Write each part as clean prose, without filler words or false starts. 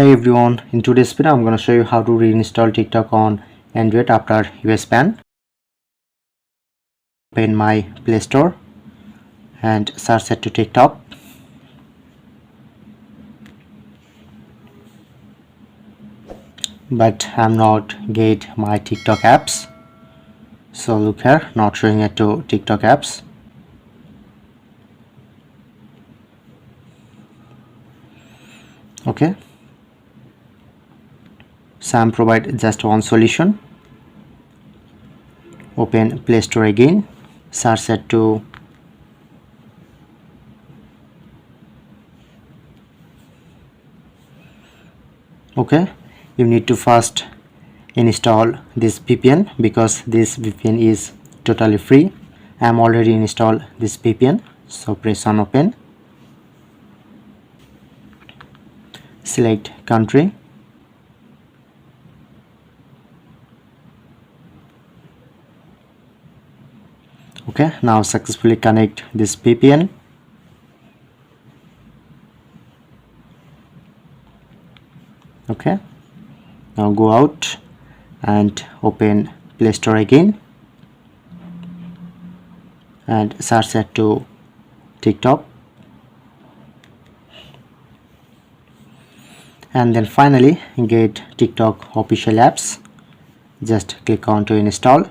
Hey everyone, in today's video I'm going to show you how to reinstall TikTok on Android after US ban. Open my Play Store and search it to TikTok. But I'm not get my TikTok apps. So look here, not showing it to TikTok apps. Okay. So I'm provide just one solution. Open Play Store again, search it to okay. You need to first install this VPN because this VPN is totally free. I am already installed this VPN, so press on open, select country, okay. Now successfully connect this VPN. Okay, now go out and open Play Store again and search it to TikTok, and then finally get TikTok official apps. Just click on to install.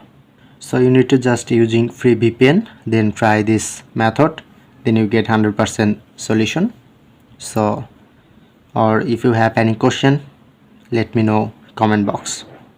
So you need to just using free VPN, then try this method, then you get 100% solution. So or if you have any question, let me know comment box.